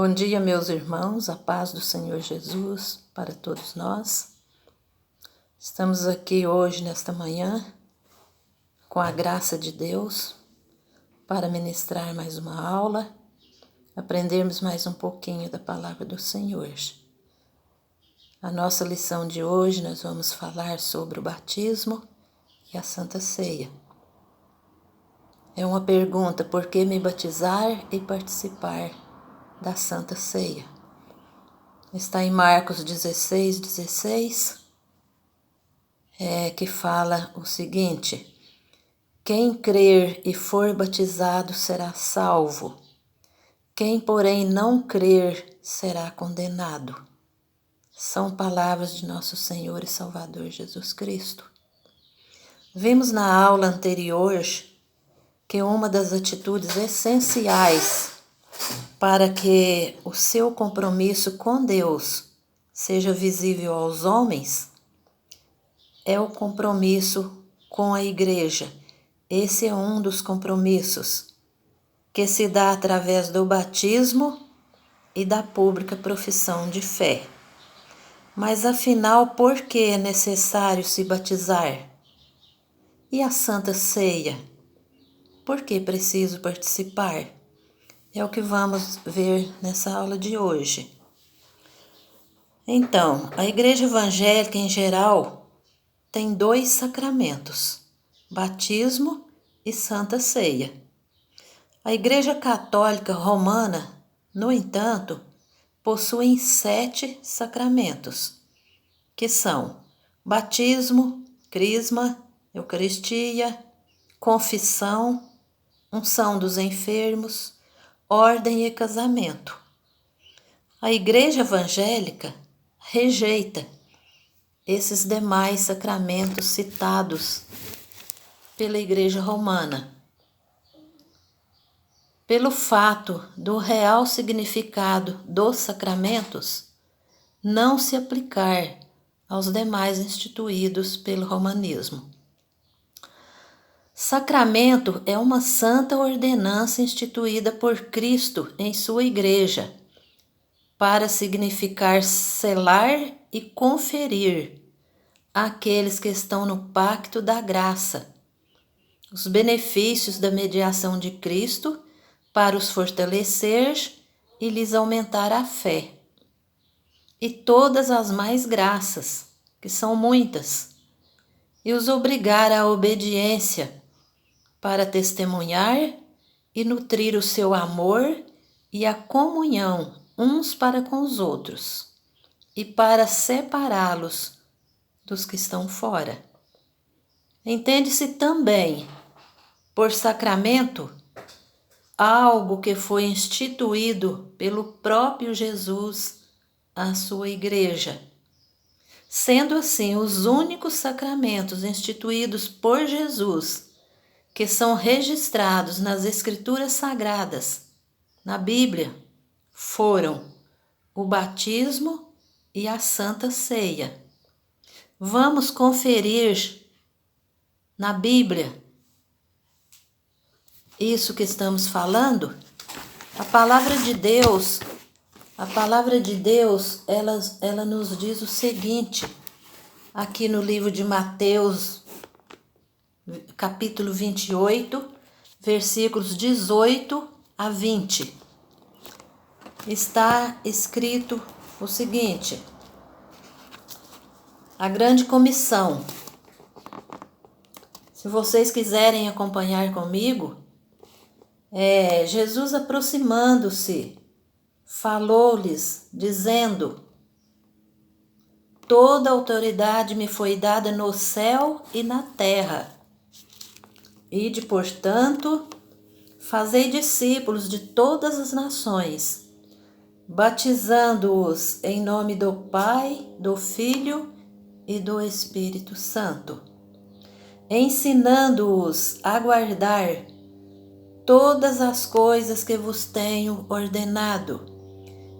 Bom dia, meus irmãos, a paz do Senhor Jesus para todos nós. Estamos aqui hoje, nesta manhã, com a graça de Deus, para ministrar mais uma aula, aprendermos mais um pouquinho da palavra do Senhor. A nossa lição de hoje, nós vamos falar sobre o batismo e a Santa Ceia. É uma pergunta: por que me batizar e participar da Santa Ceia? Está em Marcos 16, que fala o seguinte: quem crer e for batizado será salvo, quem porém não crer será condenado. São palavras de nosso Senhor e Salvador Jesus Cristo. Vimos na aula anterior que uma das atitudes essenciais para que o seu compromisso com Deus seja visível aos homens é o compromisso com a igreja. Esse é um dos compromissos que se dá através do batismo e da pública profissão de fé. Mas afinal, por que é necessário se batizar? E a Santa Ceia? Por que preciso participar? É o que vamos ver nessa aula de hoje. Então, a Igreja Evangélica em geral tem 2 sacramentos: batismo e Santa Ceia. A Igreja Católica Romana, no entanto, possui 7 sacramentos, que são batismo, crisma, Eucaristia, confissão, unção dos enfermos, ordem e casamento. A Igreja Evangélica rejeita esses demais sacramentos citados pela Igreja Romana, pelo fato do real significado dos sacramentos não se aplicar aos demais instituídos pelo romanismo. Sacramento é uma santa ordenança instituída por Cristo em sua Igreja, para significar selar e conferir àqueles que estão no pacto da graça os benefícios da mediação de Cristo, para os fortalecer e lhes aumentar a fé, e todas as mais graças, que são muitas, e os obrigar à obediência, para testemunhar e nutrir o seu amor e a comunhão uns para com os outros, e para separá-los dos que estão fora. Entende-se também por sacramento algo que foi instituído pelo próprio Jesus à sua igreja. Sendo assim, os únicos sacramentos instituídos por Jesus, que são registrados nas Escrituras Sagradas, na Bíblia, foram o batismo e a Santa Ceia. Vamos conferir na Bíblia isso que estamos falando. A palavra de Deus, ela nos diz o seguinte, aqui no livro de Mateus, capítulo 28, versículos 18 a 20. Está escrito o seguinte: a grande comissão. Se vocês quiserem acompanhar comigo, Jesus aproximando-se, falou-lhes, dizendo: toda autoridade me foi dada no céu e na terra. Ide, portanto, fazei discípulos de todas as nações, batizando-os em nome do Pai, do Filho e do Espírito Santo, ensinando-os a guardar todas as coisas que vos tenho ordenado.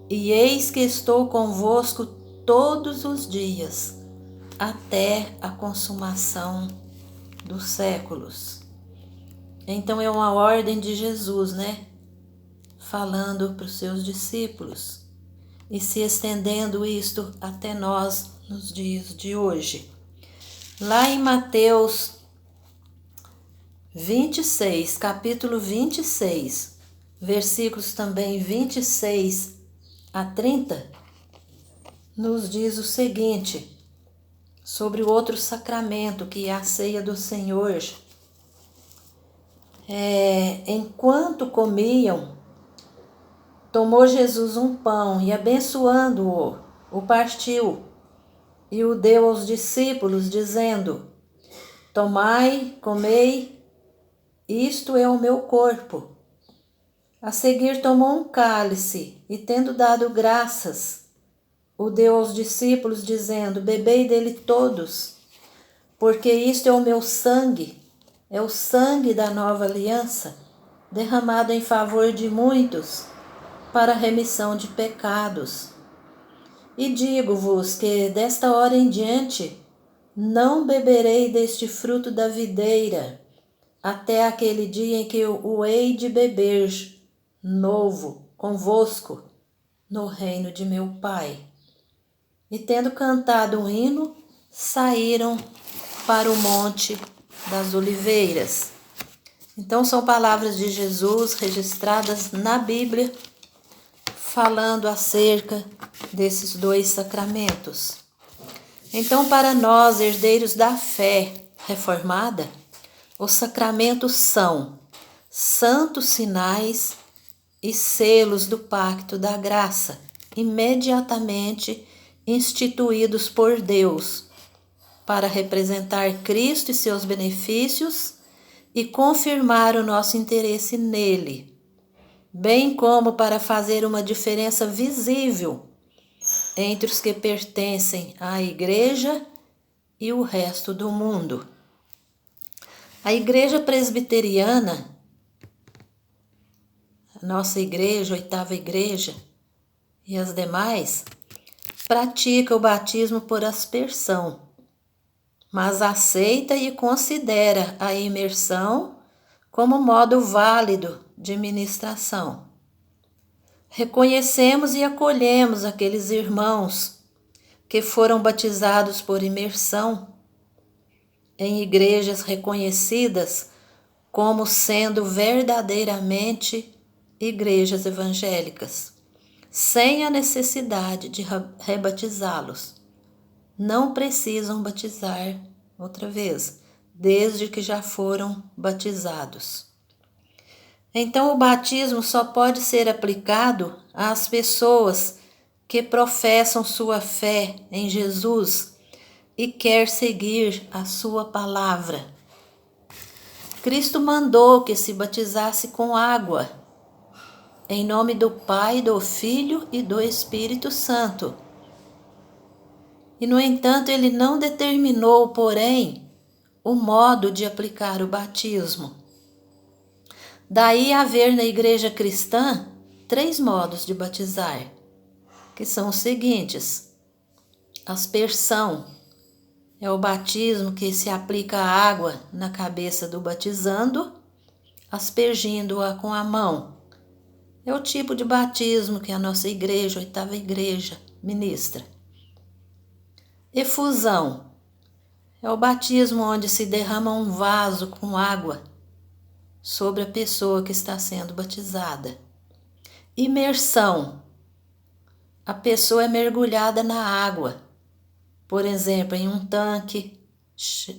E eis que estou convosco todos os dias, até a consumação dos séculos. Então é uma ordem de Jesus, né? falando para os seus discípulos e se estendendo isto até nós nos dias de hoje. Lá em Mateus 26, capítulo 26, versículos também 26 a 30, nos diz o seguinte, sobre o outro sacramento que é a ceia do Senhor. Enquanto comiam, tomou Jesus um pão e, abençoando-o, o partiu e o deu aos discípulos, dizendo: Tomai, comei, isto é o meu corpo. A seguir tomou um cálice e, tendo dado graças, o deu aos discípulos, dizendo: Bebei dele todos, porque isto é o meu sangue, é o sangue da nova aliança, derramado em favor de muitos, para a remissão de pecados. E digo-vos que desta hora em diante não beberei deste fruto da videira, até aquele dia em que o hei de beber novo convosco no reino de meu Pai. E tendo cantado um hino, saíram para o Monte das Oliveiras. Então são palavras de Jesus registradas na Bíblia, falando acerca desses dois sacramentos. Então, para nós, herdeiros da fé reformada, os sacramentos são santos sinais e selos do pacto da graça, imediatamente instituídos por Deus, para representar Cristo e seus benefícios e confirmar o nosso interesse nele, bem como para fazer uma diferença visível entre os que pertencem à Igreja e o resto do mundo. A Igreja Presbiteriana, a nossa igreja, a oitava igreja e as demais, pratica o batismo por aspersão, mas aceita e considera a imersão como modo válido de ministração. Reconhecemos e acolhemos aqueles irmãos que foram batizados por imersão em igrejas reconhecidas como sendo verdadeiramente igrejas evangélicas, sem a necessidade de rebatizá-los. Não precisam batizar outra vez, desde que já foram batizados. Então, o batismo só pode ser aplicado às pessoas que professam sua fé em Jesus e quer seguir a sua palavra. Cristo mandou que se batizasse com água, em nome do Pai, do Filho e do Espírito Santo. E, no entanto, ele não determinou, porém, o modo de aplicar o batismo. Daí haver na igreja cristã 3 modos de batizar, que são os seguintes: aspersão é o batismo que se aplica a água na cabeça do batizando, aspergindo-a com a mão. É o tipo de batismo que a nossa igreja, a oitava igreja, ministra. Efusão é o batismo onde se derrama um vaso com água sobre a pessoa que está sendo batizada. Imersão. A pessoa é mergulhada na água, por exemplo, em um tanque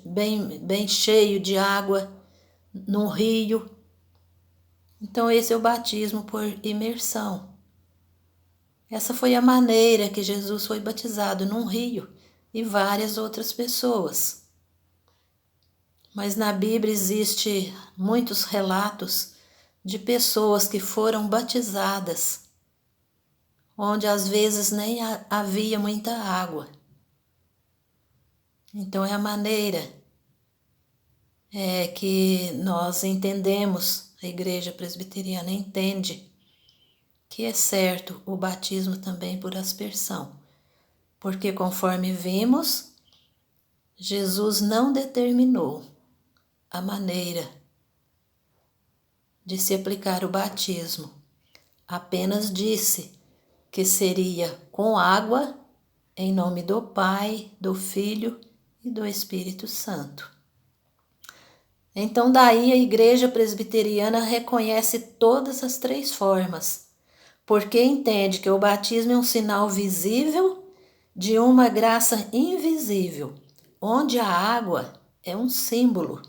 bem cheio de água, num rio. Então esse é o batismo por imersão. Essa foi a maneira que Jesus foi batizado, num rio, e várias outras pessoas. Mas na Bíblia existe muitos relatos de pessoas que foram batizadas, onde às vezes nem havia muita água. Então é a maneira que nós entendemos, a Igreja Presbiteriana entende que é certo o batismo também por aspersão, porque conforme vimos, Jesus não determinou a maneira de se aplicar o batismo, apenas disse que seria com água, em nome do Pai, do Filho e do Espírito Santo. Então, daí a Igreja Presbiteriana reconhece todas as três formas, porque entende que o batismo é um sinal visível de uma graça invisível, onde a água é um símbolo.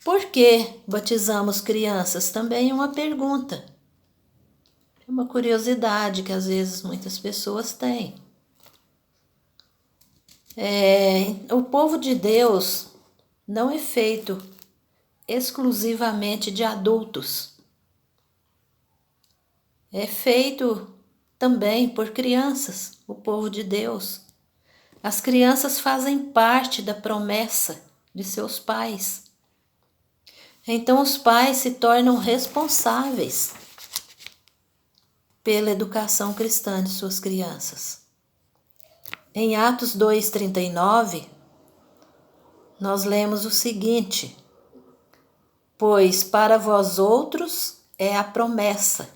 Por que batizamos crianças? Também é uma pergunta. É uma curiosidade que às vezes muitas pessoas têm. O povo de Deus não é feito exclusivamente de adultos. É feito também por crianças, o povo de Deus. As crianças fazem parte da promessa de seus pais. Então os pais se tornam responsáveis pela educação cristã de suas crianças. Em Atos 2:39, nós lemos o seguinte: pois para vós outros é a promessa,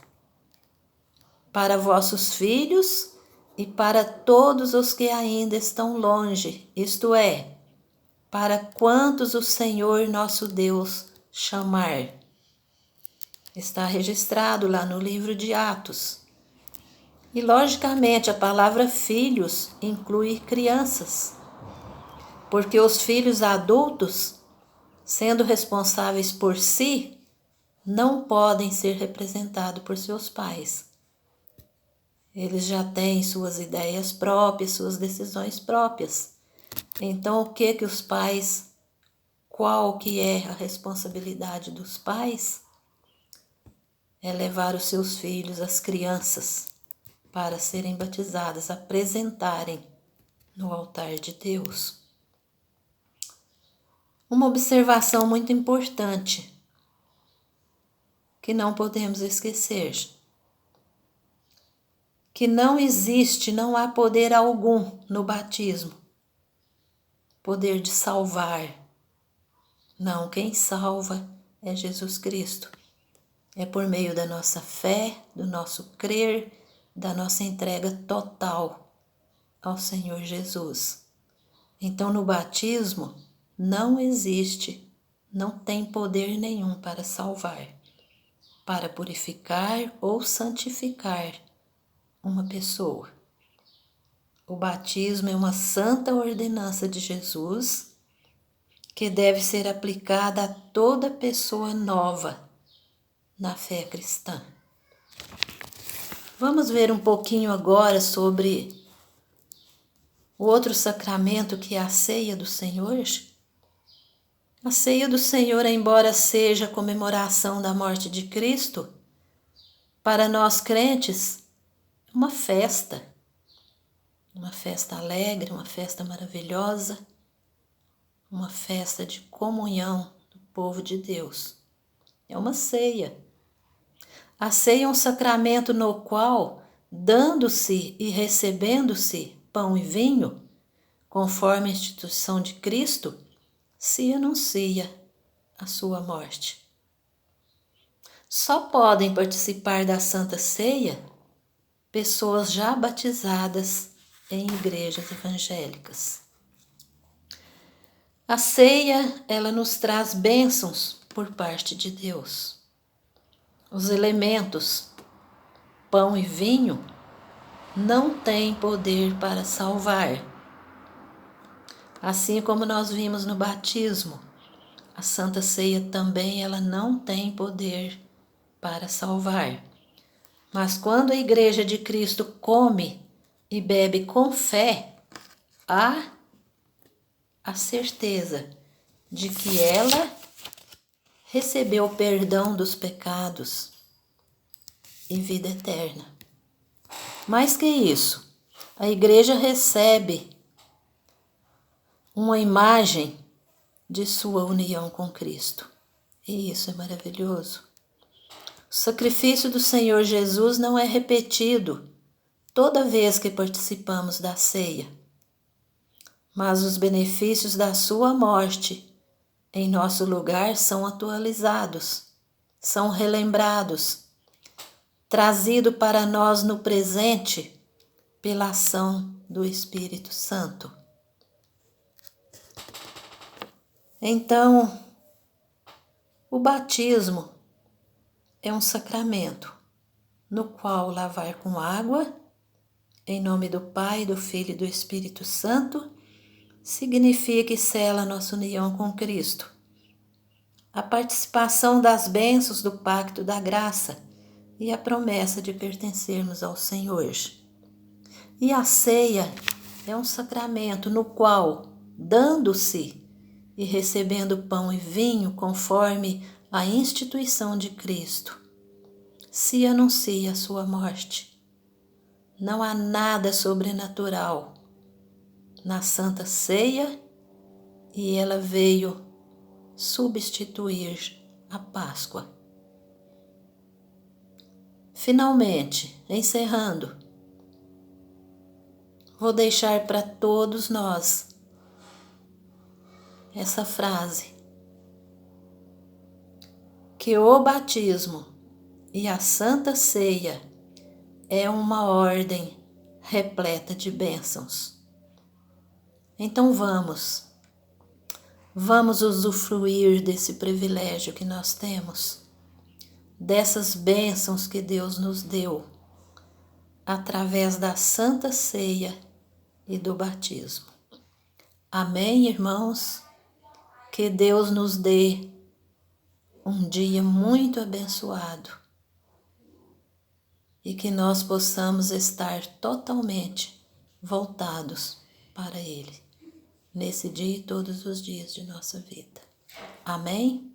para vossos filhos e para todos os que ainda estão longe, isto é, para quantos o Senhor nosso Deus chamar. Está registrado lá no livro de Atos. E logicamente a palavra filhos inclui crianças, porque os filhos adultos, sendo responsáveis por si, não podem ser representados por seus pais. Eles já têm suas ideias próprias, suas decisões próprias. Então, qual que é a responsabilidade dos pais? É levar os seus filhos, as crianças, para serem batizadas, apresentarem no altar de Deus. Uma observação muito importante que não podemos esquecer: que não há poder algum no batismo, poder de salvar. Não, quem salva é Jesus Cristo. É por meio da nossa fé, do nosso crer, da nossa entrega total ao Senhor Jesus. Então, no batismo, não tem poder nenhum para salvar, para purificar ou santificar uma pessoa. O batismo é uma santa ordenança de Jesus que deve ser aplicada a toda pessoa nova na fé cristã. Vamos ver um pouquinho agora sobre o outro sacramento, que é a ceia do Senhor. A ceia do Senhor, embora seja a comemoração da morte de Cristo, para nós crentes, é uma festa alegre, uma festa maravilhosa, uma festa de comunhão do povo de Deus. É uma ceia. A ceia é um sacramento no qual, dando-se e recebendo-se pão e vinho, conforme a instituição de Cristo, se anuncia a sua morte. Só podem participar da Santa Ceia pessoas já batizadas em igrejas evangélicas. A ceia, ela nos traz bênçãos por parte de Deus. Os elementos, pão e vinho, não têm poder para salvar. Assim como nós vimos no batismo, a Santa Ceia também ela não tem poder para salvar. Mas quando a Igreja de Cristo come e bebe com fé, há a certeza de que ela recebeu o perdão dos pecados e vida eterna. Mais que isso, a Igreja recebe uma imagem de sua união com Cristo. E isso é maravilhoso. O sacrifício do Senhor Jesus não é repetido toda vez que participamos da ceia, mas os benefícios da sua morte em nosso lugar são atualizados, são relembrados, trazido para nós no presente pela ação do Espírito Santo. Então, o batismo é um sacramento no qual lavar com água, em nome do Pai, do Filho e do Espírito Santo, significa e sela nossa união com Cristo. A participação das bênçãos do pacto da graça e a promessa de pertencermos ao Senhor. E a ceia é um sacramento no qual, dando-se e recebendo pão e vinho conforme a instituição de Cristo, se anuncia a sua morte. Não há nada sobrenatural na Santa Ceia e ela veio substituir a Páscoa. Finalmente, encerrando, vou deixar para todos nós essa frase, que o batismo e a Santa Ceia é uma ordem repleta de bênçãos. Então vamos usufruir desse privilégio que nós temos, dessas bênçãos que Deus nos deu, através da Santa Ceia e do batismo. Amém, irmãos? Que Deus nos dê um dia muito abençoado e que nós possamos estar totalmente voltados para Ele, nesse dia e todos os dias de nossa vida. Amém?